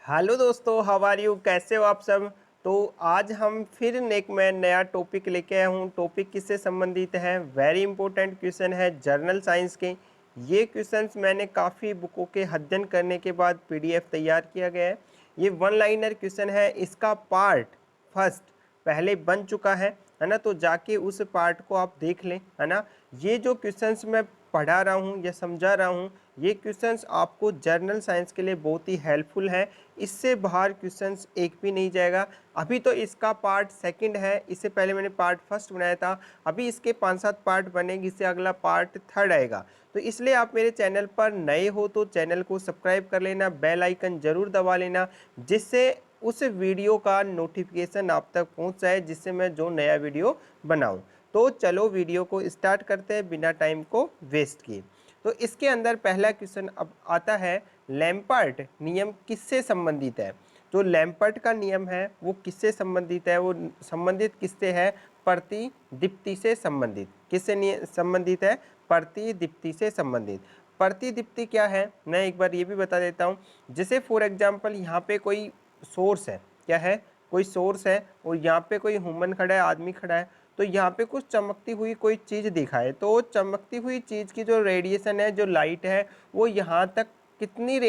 Hello दोस्तों, how are you? कैसे हो आप सब? तो आज हम फिर एक मैं नया टॉपिक लेके आया हूँ। टॉपिक किससे संबंधित है? वेरी इंपॉर्टेंट क्वेश्चन है जर्नल साइंस के। ये क्वेश्चंस मैंने काफ़ी बुकों के अध्ययन करने के बाद पीडीएफ तैयार किया गया है। ये वन लाइनर क्वेश्चन है। इसका पार्ट फर्स्ट पहले बन चुका है ना? तो जाके उस पार्ट को आप देख लें, है ना। ये जो क्वेश्चंस मैं पढ़ा रहा हूँ या समझा रहा हूँ, ये क्वेश्चंस आपको जर्नल साइंस के लिए बहुत ही हेल्पफुल है। इससे बाहर क्वेश्चंस एक भी नहीं जाएगा। अभी तो इसका पार्ट सेकंड है, इससे पहले मैंने पार्ट फर्स्ट बनाया था। अभी इसके 5-7 पार्ट बनेंगे, इससे अगला पार्ट थर्ड आएगा। तो इसलिए आप मेरे चैनल पर नए हो तो चैनल को सब्सक्राइब कर लेना, बेल आइकन ज़रूर दबा लेना, जिससे उस वीडियो का नोटिफिकेशन आप तक पहुंच जाए, जिससे मैं जो नया वीडियो बनाऊं। तो चलो वीडियो को स्टार्ट करते हैं बिना टाइम को वेस्ट किए। तो इसके अंदर पहला क्वेश्चन अब आता है, लैम्पर्ट नियम किससे संबंधित है? जो लैम्पर्ट का नियम है वो किससे संबंधित है? वो संबंधित किससे है? प्रतिदीप्ति से संबंधित। किससे संबंधित है? प्रतिदीप्ति से संबंधित। प्रतिदीप्ति क्या है, मैं एक बार ये भी बता देता हूँ। जैसे फॉर एग्जाम्पल यहाँ पे कोई सोर्स है, क्या है? कोई सोर्स है और यहाँ पे कोई ह्यूमन खड़ा है, आदमी खड़ा है। तो यहाँ पे कुछ चमकती हुई कोई चीज़ दिखाए, तो चमकती हुई चीज़ की जो रेडिएशन है, जो लाइट है, वो यहाँ तक कितनी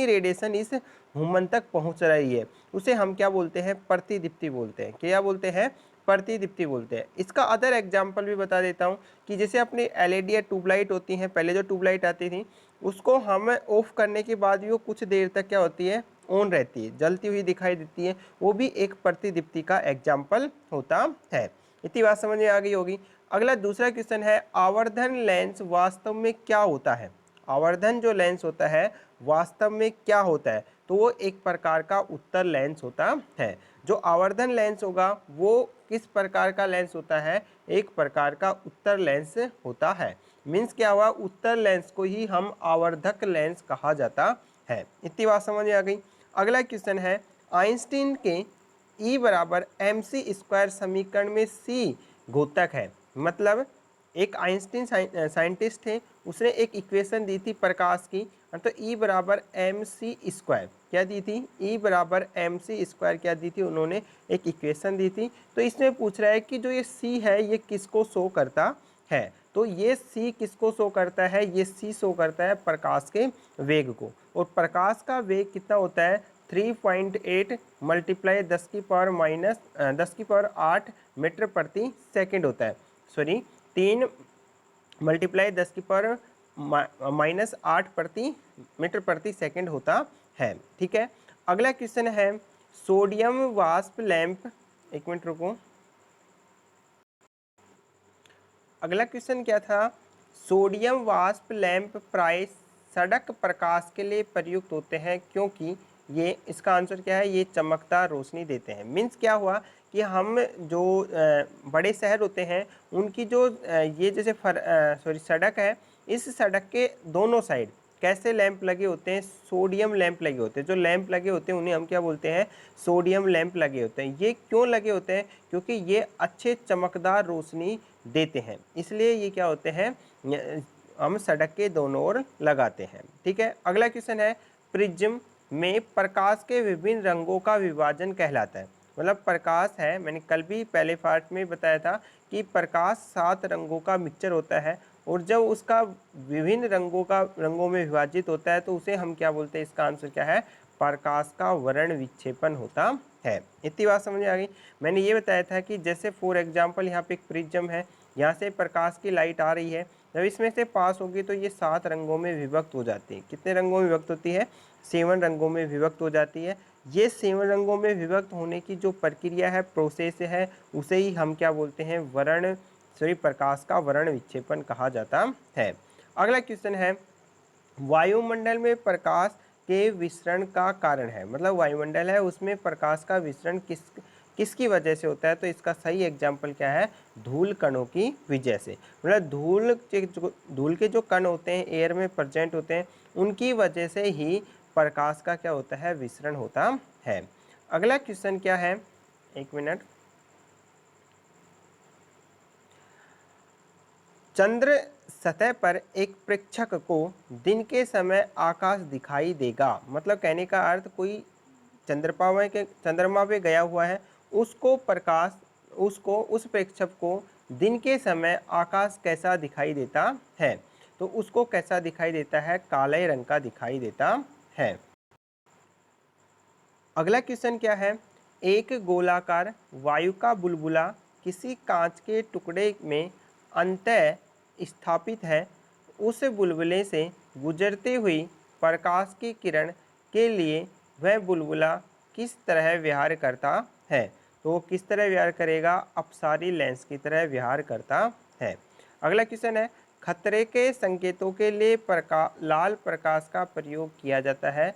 रेडिएशन इस ह्यूमन तक पहुँच रही है, उसे हम क्या बोलते हैं? प्रतिदीप्ति बोलते हैं। क्या बोलते हैं? प्रतिदीप्ति बोलते हैं। इसका अदर एग्जाम्पल भी बता देता हूँ कि जैसे अपनी एलईडी या ट्यूबलाइट होती हैं, पहले जो ट्यूबलाइट आती थी उसको हम ऑफ करने के बाद भी वो कुछ देर तक क्या होती है? ऑन रहती है, जलती हुई दिखाई देती है। वो भी एक प्रतिदीप्ति का एग्जाम्पल होता है। इतनी बात समझ में आ गई होगी। अगला दूसरा क्वेश्चन है, आवर्धन लेंस वास्तव में क्या होता है? आवर्धन जो लेंस होता है वास्तव में क्या होता है? तो वो एक प्रकार का उत्तर लेंस होता है। जो आवर्धन लेंस होगा वो किस प्रकार का लेंस होता है? एक प्रकार का उत्तर लेंस होता है। मीन्स क्या हुआ? उत्तर लेंस को ही हम आवर्धक लेंस कहा जाता है। इतनी बात समझ में आ गई। अगला क्वेश्चन है, आइंस्टीन के E बराबर mc² समीकरण में C घोतक है। मतलब एक आइंस्टीन साइंटिस्ट थे, उसने एक इक्वेशन दी थी प्रकाश की, तो E बराबर mc²। क्या दी थी? E बराबर mc² क्या दी थी? उन्होंने एक इक्वेशन दी थी। तो इसमें पूछ रहा है कि जो ये C है ये किसको शो करता है? तो ये C किसको शो करता है? ये C शो करता है प्रकाश के वेग को। और प्रकाश का वेग कितना होता है? 3.8 मल्टीप्लाई 10⁻⁸ मीटर प्रति सेकंड होता है। सॉरी, 3 मल्टीप्लाई 10⁻⁻8 प्रति मीटर प्रति सेकंड होता है। ठीक है। अगला क्वेश्चन है, सोडियम वाष्प लैंप, एक मिनट रुको। अगला क्वेश्चन क्या था? सोडियम वाष्प लैंप प्राय सड़क प्रकाश के लिए प्रयुक्त होते हैं क्योंकि ये, इसका आंसर क्या है? ये चमकदार रोशनी देते हैं। मीन्स क्या हुआ कि हम जो बड़े शहर होते हैं उनकी जो ये जैसे सड़क है, इस सड़क के दोनों साइड कैसे लैंप लगे होते हैं? सोडियम लैंप लगे होते हैं। जो लैंप लगे होते हैं उन्हें हम क्या बोलते हैं? सोडियम लैंप लगे होते हैं। ये क्यों लगे होते हैं? क्योंकि ये अच्छे चमकदार रोशनी देते हैं, इसलिए ये क्या होते हैं? हम सड़क के दोनों ओर लगाते हैं। ठीक है। अगला क्वेश्चन है, प्रिज्म में प्रकाश के विभिन्न रंगों का विभाजन कहलाता है। मतलब प्रकाश है, मैंने कल भी पहले पार्ट में बताया था कि प्रकाश 7 रंगों का मिक्सचर होता है, और जब उसका विभिन्न रंगों में विभाजित होता है तो उसे हम क्या बोलते हैं? इसका आंसर क्या है? प्रकाश का वर्ण विक्षेपण होता है। इतनी बात समझ में आ गई। मैंने ये बताया था कि जैसे फॉर एग्जांपल यहाँ पे एक प्रिज्म है, यहाँ से प्रकाश की लाइट आ रही है, जब इसमें से पास होगी तो ये 7 रंगों में विभक्त हो जाती है। कितने रंगों में विभक्त होती है? 7 रंगों में विभक्त हो जाती है। ये 7 रंगों में विभक्त होने की जो प्रक्रिया है, प्रोसेस है, उसे ही हम क्या बोलते हैं? प्रकाश का वर्ण विक्षेपण कहा जाता है। अगला क्वेश्चन है, वायुमंडल में प्रकाश के विसरण का कारण है। मतलब वायुमंडल है उसमें प्रकाश का विसरण किसकी वजह से होता है? तो इसका सही एग्जाम्पल क्या है? धूल कणों की वजह से। मतलब धूल के जो कण होते हैं, एयर में प्रेजेंट होते हैं, उनकी वजह से ही प्रकाश का क्या होता है? विसरण होता है। अगला क्वेश्चन क्या है? एक मिनट। चंद्र सतह पर एक प्रेक्षक को दिन के समय आकाश दिखाई देगा। मतलब कहने का अर्थ कोई चंद्रमा पे गया हुआ है, उसको उस प्रेक्षक को दिन के समय आकाश कैसा दिखाई देता है। तो उसको कैसा दिखाई देता है, काले रंग का दिखाई देता है। अगला क्वेश्चन क्या है, एक गोलाकार वायु का बुलबुला किसी कांच के टुकड़े में अंतः स्थापित है। उस बुलबुले से गुजरती हुई प्रकाश की किरण के लिए वह बुलबुला किस तरह व्यवहार करता है। तो वो किस तरह व्यवहार करेगा, अपसारी लेंस की तरह व्यवहार करता है। अगला क्वेश्चन है, खतरे के संकेतों के लिए लाल प्रकाश का प्रयोग किया जाता है,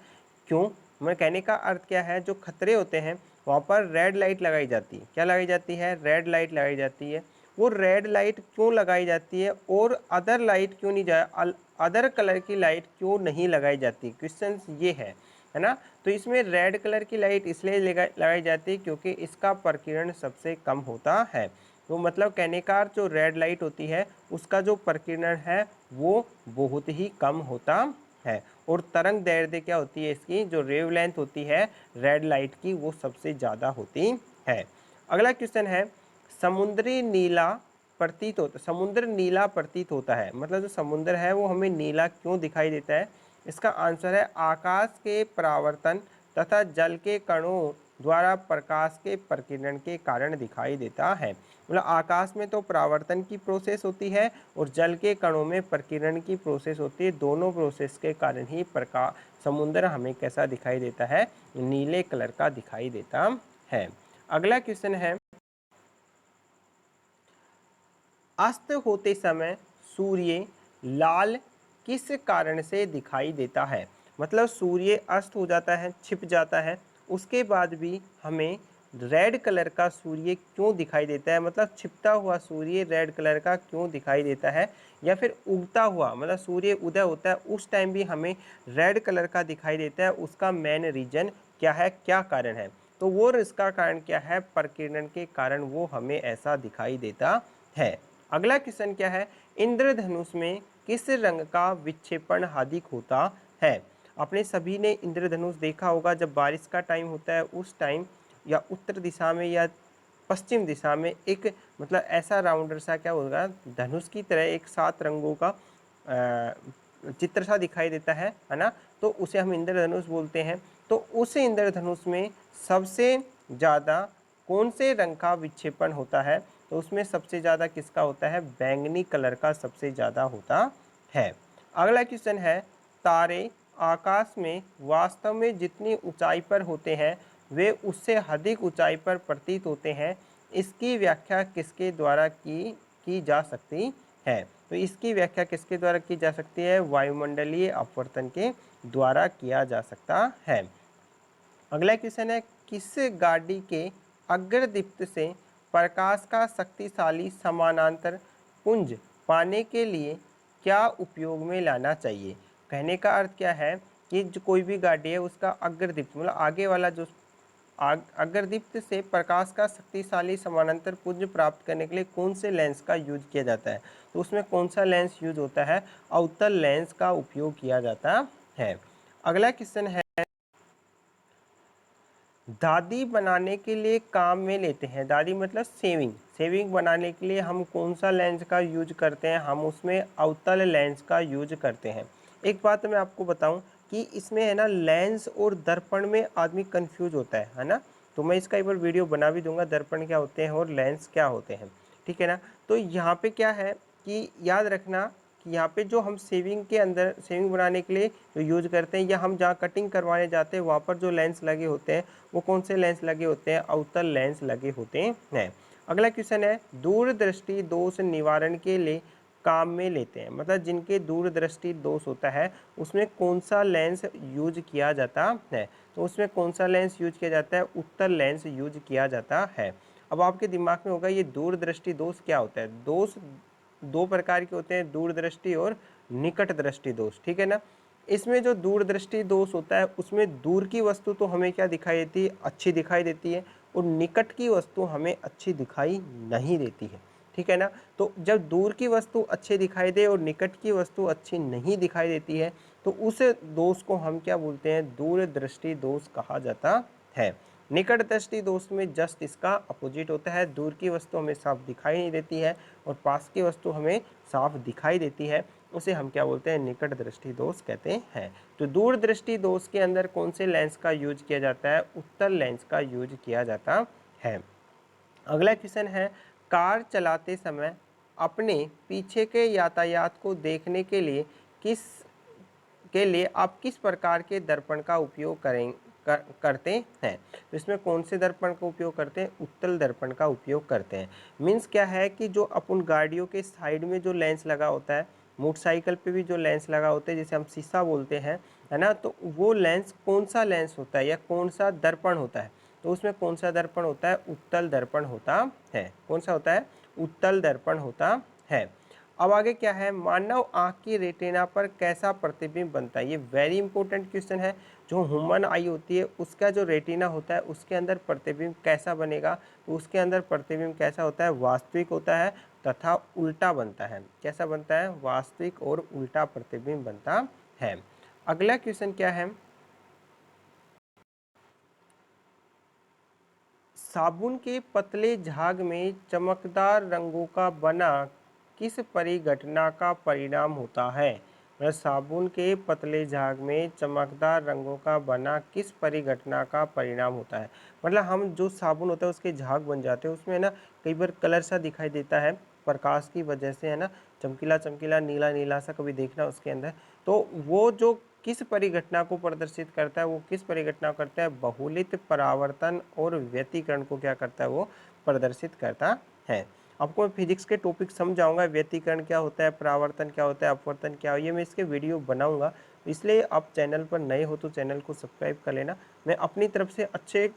क्यों। मैं कहने का अर्थ क्या है, जो खतरे होते हैं वहाँ पर रेड लाइट लगाई जाती है। क्या लगाई जाती है, रेड लाइट लगाई जाती है। वो रेड लाइट क्यों लगाई जाती है और अदर लाइट क्यों नहीं अदर कलर की लाइट क्यों नहीं लगाई जाती, क्वेश्चन ये है ना। तो इसमें रेड कलर की लाइट इसलिए लगाई जाती है क्योंकि इसका प्रकीर्णन सबसे कम होता है। तो मतलब कहने का अर्थ, जो रेड लाइट होती है उसका जो प्रकीर्णन है वो बहुत ही कम होता है। और तरंग दैर्ध्य क्या होती है, इसकी जो वेवलेंथ होती है रेड लाइट की, वो सबसे ज़्यादा होती है। अगला क्वेश्चन है, समुद्र नीला प्रतीत होता है। मतलब जो समुद्र है वो हमें नीला क्यों दिखाई देता है। इसका आंसर है आकाश के परावर्तन तथा जल के कणों द्वारा प्रकाश के प्रकीर्णन के कारण दिखाई देता है। मतलब आकाश में तो परावर्तन की प्रोसेस होती है और जल के कणों में प्रकीर्णन की प्रोसेस होती है। दोनों प्रोसेस के कारण ही समुद्र हमें कैसा दिखाई देता है, नीले कलर का दिखाई देता है। अगला क्वेश्चन है, अस्त होते समय सूर्य लाल किस कारण से दिखाई देता है। मतलब सूर्य अस्त हो जाता है, छिप जाता है, उसके बाद भी हमें रेड कलर का सूर्य क्यों दिखाई देता है। मतलब छिपता हुआ सूर्य रेड कलर का क्यों दिखाई देता है, या फिर उगता हुआ, मतलब सूर्य उदय होता है उस टाइम भी हमें रेड कलर का दिखाई देता है। उसका मेन रीजन क्या है, क्या कारण है। तो वो इसका कारण क्या है, प्रकीर्णन के कारण वो हमें ऐसा दिखाई देता है। अगला क्वेश्चन क्या है, इंद्रधनुष में किस रंग का विक्षेपण अधिक होता है। आपने सभी ने इंद्रधनुष देखा होगा, जब बारिश का टाइम होता है उस टाइम या उत्तर दिशा में या पश्चिम दिशा में एक मतलब ऐसा राउंडर सा क्या होगा, धनुष की तरह एक 7 रंगों का चित्र सा दिखाई देता है ना। तो उसे हम इंद्रधनुष बोलते हैं। तो उस इंद्रधनुष में सबसे ज़्यादा कौन से रंग का विक्षेपण होता है। तो उसमें सबसे ज़्यादा किसका होता है, बैंगनी कलर का सबसे ज़्यादा होता है। अगला क्वेश्चन है, तारे आकाश में वास्तव में जितनी ऊंचाई पर होते हैं वे उससे अधिक ऊंचाई पर प्रतीत होते हैं। इसकी व्याख्या किसके द्वारा की जा सकती है। तो इसकी व्याख्या किसके द्वारा की जा सकती है, वायुमंडलीय अपवर्तन के द्वारा किया जा सकता है। अगला क्वेश्चन है, किस गाड़ी के अग्रदीप्त से प्रकाश का शक्तिशाली समानांतर पुंज पाने के लिए क्या उपयोग में लाना चाहिए। कहने का अर्थ क्या है कि जो कोई भी गाड़ी है उसका अग्रदीप्त मतलब आगे वाला जो अग्रदीप्त से प्रकाश का शक्तिशाली समानांतर पुंज प्राप्त करने के लिए कौन से लेंस का यूज किया जाता है। तो उसमें कौन सा लेंस यूज होता है, अवतल लेंस का उपयोग किया जाता है। अगला क्वेश्चन है, दादी बनाने के लिए काम में लेते हैं, दादी मतलब सेविंग बनाने के लिए हम कौन सा लेंस का यूज करते हैं, हम उसमें अवतल लेंस का यूज करते हैं। एक बात मैं आपको बताऊं कि इसमें है ना लेंस और दर्पण में आदमी कंफ्यूज होता है ना। तो मैं इसका एक बार वीडियो बना भी दूंगा, दर्पण क्या होते हैं और लेंस क्या होते हैं, ठीक है ना। तो यहाँ पे क्या है कि याद रखना कि यहाँ पे जो हम सेविंग बनाने के लिए जो यूज करते हैं या हम जहाँ कटिंग करवाने जाते हैं वहाँ पर जो लेंस लगे होते हैं वो कौन से लेंस लगे होते हैं, अवतल लेंस लगे होते हैं। अगला क्वेश्चन है, दूरदृष्टि दोष निवारण के लिए काम में लेते हैं, मतलब जिनके दूरदृष्टि दोष होता है उसमें कौन सा लेंस यूज किया जाता है। तो उसमें कौन सा लेंस यूज किया जाता है, उत्तल लेंस यूज किया जाता है। अब आपके दिमाग में होगा ये दूरदृष्टि दोष क्या होता है। दोष दो प्रकार के होते हैं, दूरदृष्टि और निकट दृष्टि दोष, ठीक है ना। इसमें जो दूरदृष्टि दोष होता है उसमें दूर की वस्तु तो हमें क्या दिखाई देती है, अच्छी दिखाई देती है, और निकट की वस्तु हमें अच्छी दिखाई नहीं देती है, ठीक है ना। तो जब दूर की वस्तु अच्छी दिखाई दे और निकट की वस्तु अच्छी नहीं दिखाई देती है तो उस दोष को हम क्या बोलते हैं, दूरदृष्टि दोष कहा जाता है। निकट दृष्टि दोष में जस्ट इसका अपोजिट होता है, दूर की वस्तु हमें साफ दिखाई नहीं देती है और पास की वस्तु हमें साफ दिखाई देती है, उसे हम क्या बोलते हैं, निकट दृष्टि दोष कहते हैं। तो दूर दृष्टि दोष के अंदर कौन से लेंस का यूज किया जाता है, उत्तल लेंस का यूज किया जाता है। अगला क्वेश्चन है, कार चलाते समय अपने पीछे के यातायात को देखने के लिए आप किस प्रकार के दर्पण का उपयोग करते हैं। तो इसमें कौन से दर्पण का उपयोग करते हैं, उत्तल दर्पण का उपयोग करते हैं। मीन्स क्या है कि जो अपन गाड़ियों के साइड में जो लेंस लगा होता है, मोटरसाइकिल पे भी जो लेंस लगा होता है जिसे हम शीशा बोलते हैं, है ना, तो वो लेंस कौन सा लेंस होता है या कौन सा दर्पण होता है, तो उसमें कौन सा दर्पण होता है, उत्तल दर्पण होता है। कौन सा होता है, उत्तल दर्पण होता है। अब आगे क्या है, मानव आँख की रेटिना पर कैसा प्रतिबिंब बनता है। ये वेरी इंपॉर्टेंट क्वेश्चन है। जो ह्यूमन आई होती है उसका जो रेटिना होता है उसके अंदर प्रतिबिंब कैसा बनेगा, तो उसके अंदर प्रतिबिंब कैसा होता है, वास्तविक होता है तथा उल्टा बनता है। कैसा बनता है, वास्तविक और उल्टा प्रतिबिंब बनता है। अगला क्वेश्चन क्या है, साबुन के पतले झाग में चमकदार रंगों का बना किस परिघटना का परिणाम होता है। मतलब साबुन के पतले झाग में चमकदार रंगों का बना किस परिघटना का परिणाम होता है। मतलब हम जो साबुन होता है उसके झाग बन जाते हैं, उसमें ना कई बार कलर सा दिखाई देता है प्रकाश की वजह से, है ना, चमकीला चमकीला नीला नीला सा कभी देखना उसके अंदर। तो वो जो किस परिघटना को प्रदर्शित करता है, वो किस परिघटना को करता है, बहुलित, परावर्तन और व्यतिकरण को क्या करता है, वो प्रदर्शित करता है। आपको मैं फिजिक्स के टॉपिक समझाऊंगा, व्यतिकरण क्या होता है, परावर्तन क्या होता है, अपवर्तन क्या हो, ये मैं इसके वीडियो बनाऊंगा। इसलिए आप चैनल पर नए हो तो चैनल को सब्सक्राइब कर लेना। मैं अपनी तरफ से अच्छे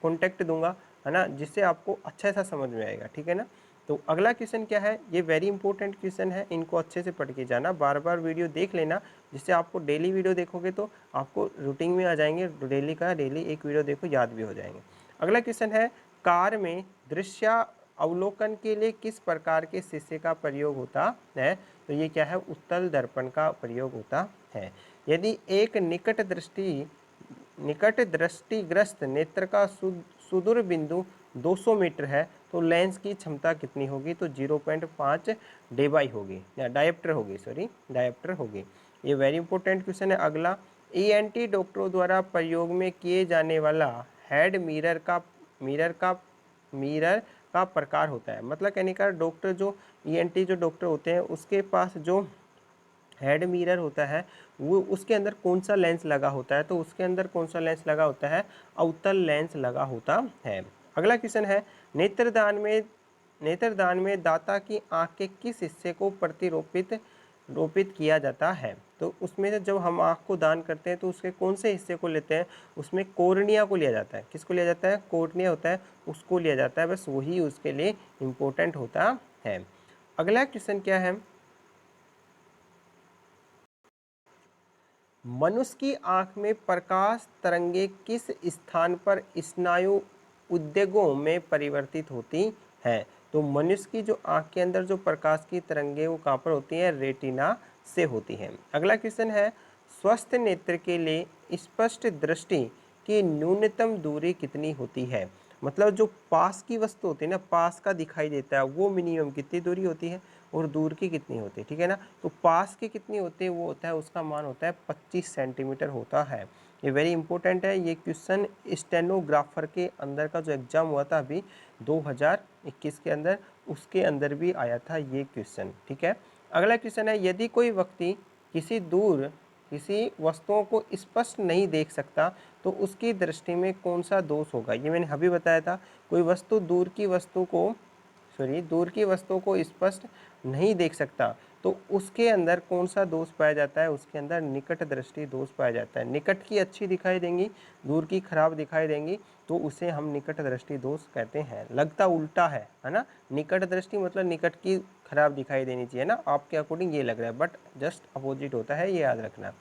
कॉन्टेक्ट दूंगा, है ना, जिससे आपको अच्छा सा समझ में आएगा, ठीक है ना। तो अगला क्वेश्चन क्या है, ये वेरी इंपॉर्टेंट क्वेश्चन है, इनको अच्छे से पढ़ के जाना, बार बार वीडियो देख लेना, जिससे आपको डेली वीडियो देखोगे तो आपको रूटीन में आ जाएंगे, डेली का डेली एक वीडियो देखो, याद भी हो जाएंगे। अगला क्वेश्चन है, कार में दृश्य अवलोकन के लिए किस प्रकार के शीशे का प्रयोग होता है। तो ये क्या है, उत्तल दर्पण का प्रयोग होता है। यदि एक निकट दृष्टिग्रस्त नेत्र का सुदूर बिंदु 200 मीटर है तो लेंस की क्षमता कितनी होगी, तो 0.5 डेबाई होगी या डायोप्टर होगी, सॉरी डायोप्टर होगी। ये वेरी इंपॉर्टेंट क्वेश्चन है। अगला, ईएनटी डॉक्टरों द्वारा प्रयोग में किए जाने वाला हेड मिरर का प्रकार होता है। मतलब कहने का डॉक्टर जो ईएनटी जो डॉक्टर होते हैं उसके पास जो हेड मिरर होता है वो उसके अंदर कौन सा लेंस लगा होता है, तो उसके अंदर कौन सा लेंस लगा होता है, अवतल लेंस लगा होता है। अगला क्वेश्चन है, नेत्रदान में दाता की आंख के किस हिस्से को रोपित किया जाता है। तो उसमें से जब हम आंख को दान करते हैं तो उसके कौन से हिस्से को लेते हैं, उसमें कॉर्निया को लिया जाता है। किसको लिया जाता है, कॉर्निया होता है उसको लिया जाता है, बस वही उसके लिए इम्पोर्टेंट होता है। अगला क्वेश्चन क्या है, मनुष्य की आंख में प्रकाश तरंगे किस स्थान पर स्नायु उद्वेगों में परिवर्तित होती हैं। तो मनुष्य की जो आंख के अंदर जो प्रकाश की तरंगे वो कहाँ पर होती हैं, रेटिना से होती हैं। अगला क्वेश्चन है, स्वस्थ नेत्र के लिए स्पष्ट दृष्टि की न्यूनतम दूरी कितनी होती है। मतलब जो पास की वस्तु होती है ना, पास का दिखाई देता है, वो मिनिमम कितनी दूरी होती है और दूर की कितनी होती है, ठीक है ना। तो पास की कितनी होती है, वो होता है उसका मान होता है 25 सेंटीमीटर होता है। ये वेरी इंपॉर्टेंट है। ये क्वेश्चन स्टेनोग्राफर के अंदर का जो एग्जाम हुआ था अभी 2021 के अंदर, उसके अंदर भी आया था ये क्वेश्चन, ठीक है। अगला क्वेश्चन है, यदि कोई व्यक्ति किसी वस्तुओं को स्पष्ट नहीं देख सकता तो उसकी दृष्टि में कौन सा दोष होगा। ये मैंने अभी बताया था, कोई वस्तु दूर की वस्तु को स्पष्ट नहीं देख सकता तो उसके अंदर कौन सा दोष पाया जाता है, उसके अंदर निकट दृष्टि दोष पाया जाता है। निकट की अच्छी दिखाई देंगी, दूर की खराब दिखाई देंगी, तो उसे हम निकट दृष्टि दोष कहते हैं। लगता उल्टा है ना, निकट दृष्टि मतलब निकट की खराब दिखाई देनी चाहिए ना, आपके अकॉर्डिंग ये लग रहा है, बट जस्ट अपोजिट होता है, ये याद रखना।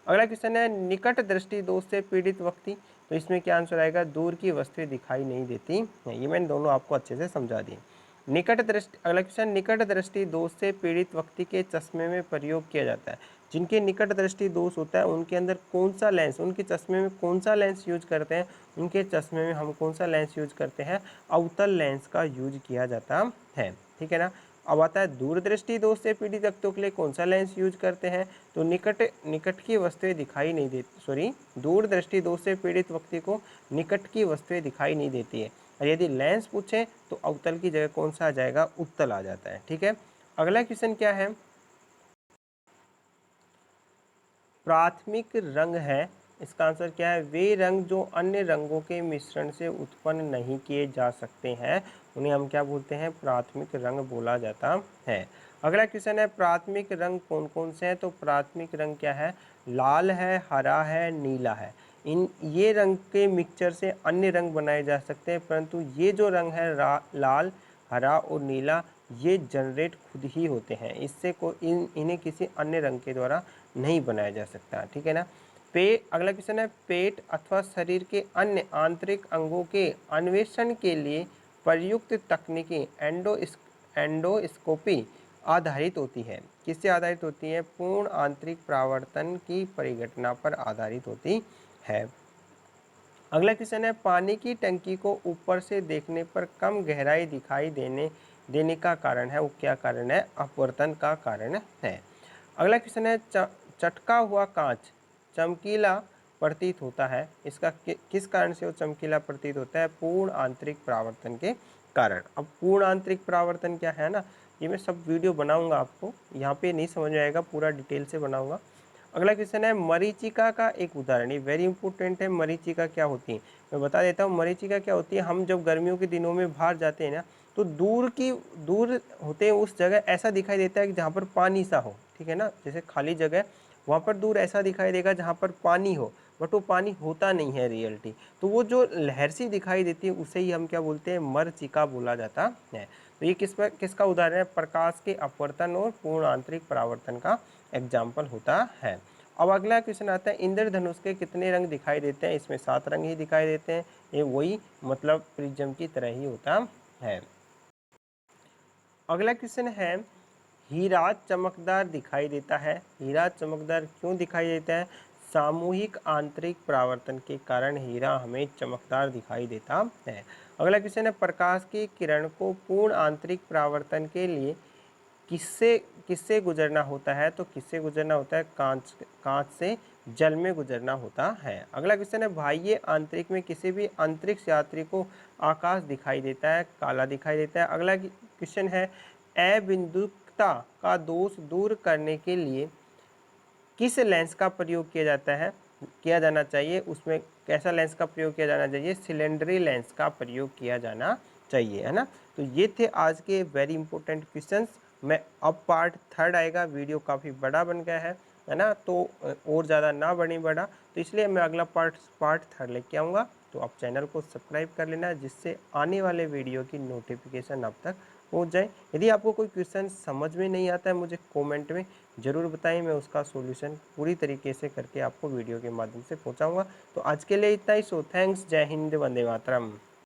अगला क्वेश्चन है, निकट दृष्टि दोष से पीड़ित व्यक्ति, तो इसमें क्या आंसर आएगा, दूर की वस्तुएं दिखाई नहीं देती। ये मैंने दोनों आपको अच्छे से समझा दी। निकट दृष्टि, अगला क्वेश्चन, निकट दृष्टि दोष से पीड़ित व्यक्ति के चश्मे में प्रयोग किया जाता है। जिनके निकट दृष्टि दोष होता है उनके अंदर कौन सा लेंस, उनके चश्मे में कौन सा लेंस यूज करते हैं, उनके चश्मे में हम कौन सा लेंस यूज करते हैं, अवतल लेंस का यूज किया जाता है। ठीक है ना। अब आता है दूरदृष्टि दोष से पीड़ित व्यक्तियों के लिए कौन सा लेंस यूज करते हैं, तो निकट की वस्तुएं दिखाई नहीं देती, सॉरी, दूरदृष्टि दोष से पीड़ित व्यक्ति को निकट की वस्तुएं दिखाई नहीं देती है। और यदि लेंस पूछे तो अवतल की जगह कौन सा आ जाएगा, उत्तल आ जाता है। ठीक है। अगला क्वेश्चन क्या है, प्राथमिक रंग है, इसका आंसर क्या है, वे रंग जो अन्य रंगों के मिश्रण से उत्पन्न नहीं किए जा सकते हैं उन्हें हम क्या बोलते हैं, प्राथमिक रंग बोला जाता है। अगला क्वेश्चन है, प्राथमिक रंग कौन कौन से हैं, तो प्राथमिक रंग क्या है, लाल है, हरा है, नीला है। इन ये रंग के मिक्सचर से अन्य रंग बनाए जा सकते हैं, परंतु ये जो रंग है लाल, हरा और नीला, ये जनरेट खुद ही होते हैं, इससे इन्हें किसी अन्य रंग के द्वारा नहीं बनाया जा सकता। ठीक है ना। अगला क्वेश्चन है, पेट अथवा शरीर के अन्य आंतरिक अंगों के अन्वेषण के लिए प्रयुक्त तकनीकी एंडोस्कोपी आधारित होती है। किससे आधारित होती है, पूर्ण आंतरिक परावर्तन की परिघटना पर आधारित होती है। अगला क्वेश्चन है, पानी की टंकी को ऊपर से देखने पर कम गहराई दिखाई देने का कारण है, वो क्या कारण है, अपवर्तन का कारण है। अगला क्वेश्चन है, चटका हुआ कांच चमकीला प्रतीत होता है, इसका किस कारण से वो चमकीला प्रतीत होता है, पूर्ण आंतरिक परावर्तन के कारण। अब पूर्ण आंतरिक परावर्तन क्या है ना, ये मैं सब वीडियो बनाऊंगा, आपको यहाँ पे नहीं समझ में आएगा, पूरा डिटेल से बनाऊंगा। अगला क्वेश्चन है, मरीचिका का एक उदाहरण, ये वेरी इंपॉर्टेंट है। मरीचिका क्या होती है, मैं बता देता हूँ। मरीचिका क्या होती है, हम जब गर्मियों के दिनों में बाहर जाते हैं ना, तो दूर होते हैं उस जगह ऐसा दिखाई देता है कि जहाँ पर पानी सा हो। ठीक है ना, जैसे खाली जगह, वहाँ पर दूर ऐसा दिखाई देगा जहाँ पर पानी हो, बट वो पानी होता नहीं है रियलिटी। तो वो जो लहर सी दिखाई देती है उसे ही हम क्या बोलते हैं, मरीचिका बोला जाता है। तो ये किसका उदाहरण है, प्रकाश के अपवर्तन और पूर्ण आंतरिक परावर्तन का एग्जाम्पल होता है। अब अगला क्वेश्चन आता है, इंद्रधनुष के कितने रंग दिखाई देते हैं, इसमें 7 रंग ही दिखाई देते हैं। ये वही मतलब प्रिज्म की तरह ही होता है। अगला क्वेश्चन है, हीरा चमकदार दिखाई देता है, हीरा चमकदार क्यों दिखाई देता है, सामूहिक आंतरिक परावर्तन के कारण हीरा हमें चमकदार दिखाई देता है। अगला क्वेश्चन है, प्रकाश की किरण को पूर्ण आंतरिक परावर्तन के लिए किससे किससे गुजरना होता है, तो किससे गुजरना होता है, कांच से जल में गुजरना होता है। अगला क्वेश्चन है, बाह्य आंतरिक में किसी भी अंतरिक्ष यात्री को आकाश दिखाई देता है, काला दिखाई देता है। अगला क्वेश्चन है, अबिंदुकता का दोष दूर करने के लिए किस लेंस का प्रयोग किया जाना चाहिए, उसमें कैसा लेंस का प्रयोग किया जाना चाहिए, सिलेंडरी लेंस का प्रयोग किया जाना चाहिए, है ना। तो ये थे आज के वेरी इंपॉर्टेंट क्वेश्चंस। मैं अब पार्ट 3 आएगा, वीडियो काफ़ी बड़ा बन गया है ना, तो और ज़्यादा ना बड़ा, तो इसलिए मैं अगला पार्ट 3 लेके आऊँगा। तो आप चैनल को सब्सक्राइब कर लेना, जिससे आने वाले वीडियो की नोटिफिकेशन आप तक पहुँच जाए। यदि आपको कोई क्वेश्चन समझ में नहीं आता है, मुझे कमेंट में ज़रूर बताएं, मैं उसका सॉल्यूशन पूरी तरीके से करके आपको वीडियो के माध्यम से पहुंचाऊंगा। तो आज के लिए इतना ही। सो थैंक्स, जय हिंद, वंदे मातरम।